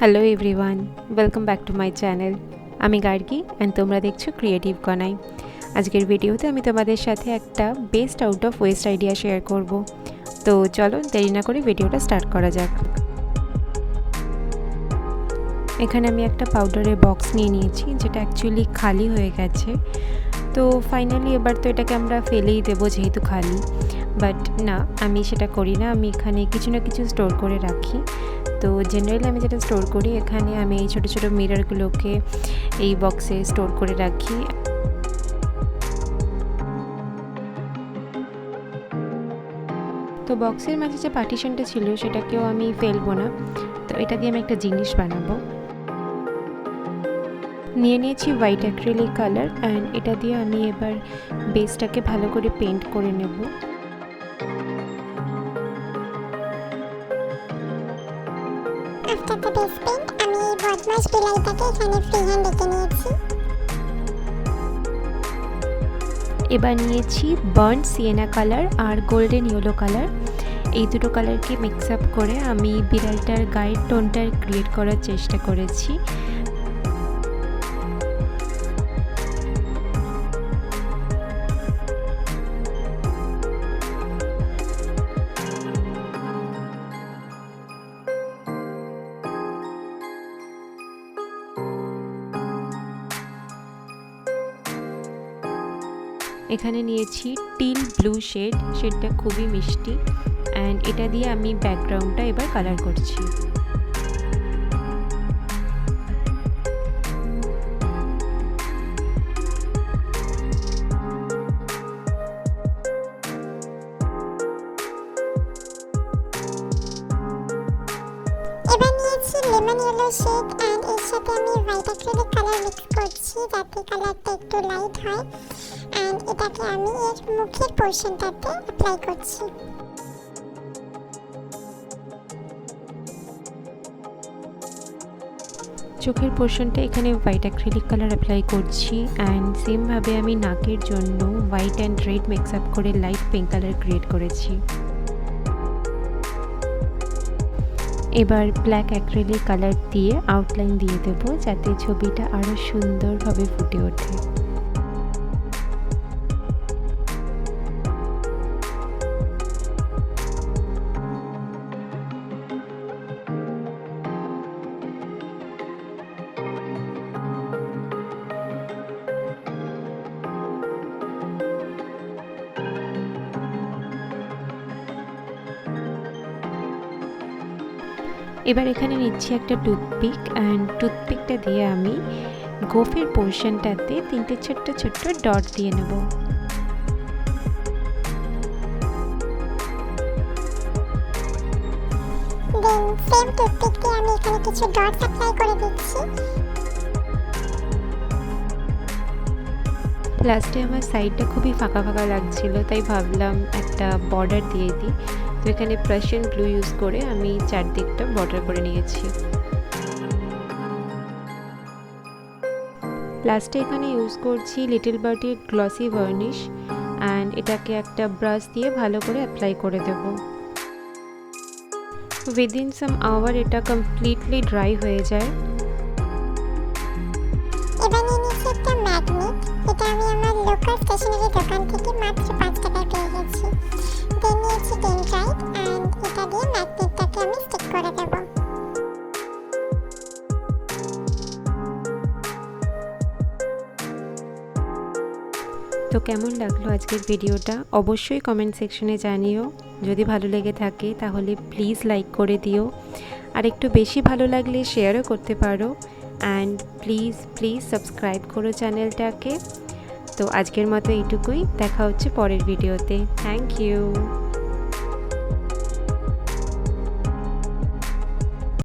Hello everyone, welcome back to my channel. আমি Gargi and তোমরা দেখছো ক্রিয়েটিভ গনাই। আজকের ভিডিওতে আমি তোমাদের সাথে একটা best out of West idea share করব। তো চলো দেরি না করে ভিডিওটা স্টার্ট করা যাক। এখানে আমি একটা পাউডারের বক্স নিয়ে নিয়েছি, যেটা অ্যাকচুয়ালি খালি হয়ে গেছে। তো ফাইনালি এবার তো এটাকে আমরা ফেলেই দেবো যেহেতু খালি, বাট না, আমি সেটা করি না। আমি এখানে কিছু না কিছু স্টোর করে রাখি। তো জেনারেলি আমি যেটা স্টোর করি, এখানে আমি এই ছোটো ছোটো মিররগুলোকে এই বক্সে স্টোর করে রাখি। তো বক্সের মাঝে যে পার্টিশনটা ছিল সেটাকেও আমি ফেলবো না, তো এটা দিয়ে আমি একটা জিনিস বানাবো। নিয়ে নিয়েছি হোয়াইট অ্যাক্রিলিক কালার অ্যান্ড এটা দিয়ে আমি এবার বেসটাকে ভালো করে পেন্ট করে নেব। After the base paint, আমি এই বদমাশ বিলাইটাকে এখানে ফ্রি হ্যান্ড রেখে নিয়েছি। এবার নিয়েছি বার্ন সিয়েনা কালার আর গোল্ডেন ইয়েলো কালার। এই দুটো কালারকে মিক্স আপ করে আমি বিড়ালটার গায়ের টোনটা ক্রিয়েট করার চেষ্টা করেছি। এখানে নিয়েছি টিল ব্লু শেডটা খুবই মিষ্টি অ্যান্ড এটা দিয়ে আমি ব্যাকগ্রাউন্ডটা এবার কালার করছি। এবার নিয়েছি লেমন ইয়েলো শেড অ্যান্ড এর সাথে আমি হোয়াইট অ্যাক্রিলিক কালার মিক্স করছি যাতে কালারটা একটু লাইট হয় অ্যান্ড এটাকে আমি এর মুখের পোর্শনটাতে অ্যাপ্লাই করছি। চোখের পোর্শনটা এখানে হোয়াইট অ্যাক্রিলিক কালার অ্যাপ্লাই করছি অ্যান্ড সেমভাবে আমি নাকের জন্য white and red mix up করে লাইট পিঙ্ক কালার ক্রিয়েট করেছি। এবার ব্ল্যাক অ্যাক্রিলিক কালার দিয়ে আউটলাইন দিয়ে দেবো যাতে ছবিটা আরও সুন্দরভাবে ফুটে ওঠে। এবার এখানে নিচ্ছি একটা টুথপিক অ্যান্ড টুথপিকটা দিয়ে আমি গোফের পোর্শনটাতে তিনটে ছোট্ট ছোট্ট ডট দিয়ে নেব। দেন সেম টুথপিক দিয়ে আমি এখানে কিছু ডটস অ্যাপ্লাই করে দিচ্ছি। লাস্টে আমার সাইডটা খুবই ফাঁকা ফাঁকা লাগছিল, তাই ভাবলাম একটা বর্ডার দিয়ে দিই। তো এখানে প্রাশিয়ান গ্লু ইউজ করে আমি চারদিকটা বর্ডার করে নিয়েছি। লাস্টে এখানে ইউজ করছি লিটল বার্ডের গ্লসি ভার্নিশ অ্যান্ড এটাকে একটা ব্রাশ দিয়ে ভালো করে অ্যাপ্লাই করে দেব। উইদিন সাম আওয়ার এটা কমপ্লিটলি ড্রাই হয়ে যায়। এবার নিয়ে নিচ্ছি একটা ম্যাগনেট, এটা আমি আমার লোকাল স্টেশনারি দোকান থেকে মাত্র 5 টাকায় পেয়ে গেছি। দেন নিয়েছি ডেনড্রাইট অ্যান্ড এটা দিয়ে ম্যাগনেটটাকে আমি স্টিক করে দেব। তো কেমন লাগলো আজকের ভিডিওটা অবশ্যই কমেন্ট সেকশনে জানিও। যদি ভালো লেগে থাকে তাহলে প্লিজ লাইক করে দিও, আর একটু বেশি ভালো লাগলে শেয়ারও করতে পারো অ্যান্ড প্লিজ সাবস্ক্রাইব করো চ্যানেলটাকে। তো আজকের মতো এইটুকুই, দেখা হচ্ছে পরের ভিডিওতে। Thank you.